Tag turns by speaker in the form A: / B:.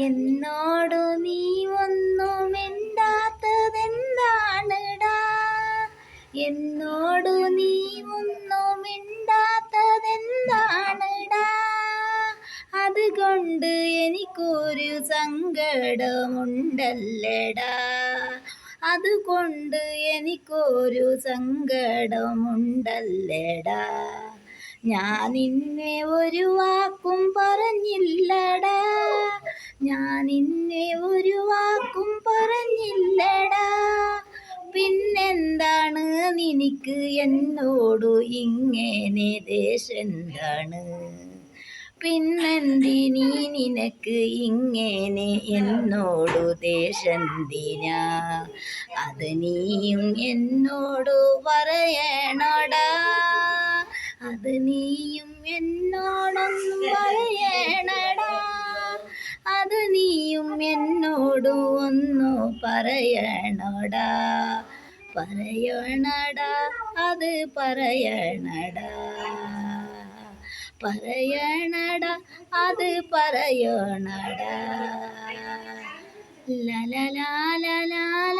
A: എന്നോടു നീ ഒന്നും മിണ്ടാത്തതെന്താണെടാ, എന്നോടു നീ ഒന്നും മിണ്ടാത്തതെന്താണെടാ, അതുകൊണ്ട് എനിക്കൊരു സങ്കടമുണ്ടല്ലടാ, അതുകൊണ്ട് എനിക്കൊരു സങ്കടമുണ്ടല്ലടാ. ഞാൻ നിന്നെ ഒരു വാക്കും പറഞ്ഞില്ലടാ, ഞാൻ നിന്നെ ഒരു വാക്കും പറഞ്ഞില്ലടാ, പിന്നെന്താണ് നിനക്ക് എന്നോടു ഇങ്ങനെ ദേഷ്യന്താണ്, പിന്നെന്തിനീ നിനക്ക് ഇങ്ങനെ എന്നോടു ദേഷ്യന്തിനാ, അത് നീയും എന്നോടു പറയണടാ, അത് നീയും എന്നോടൊന്നും പറയണടാ, അത് നീയും എന്നോട് ഒന്നു പറയണടാ, പറയണടാ, അത് പറയണടാ, പറയണടാ, അത് പറയണടാ. ല ല ല ല ല ല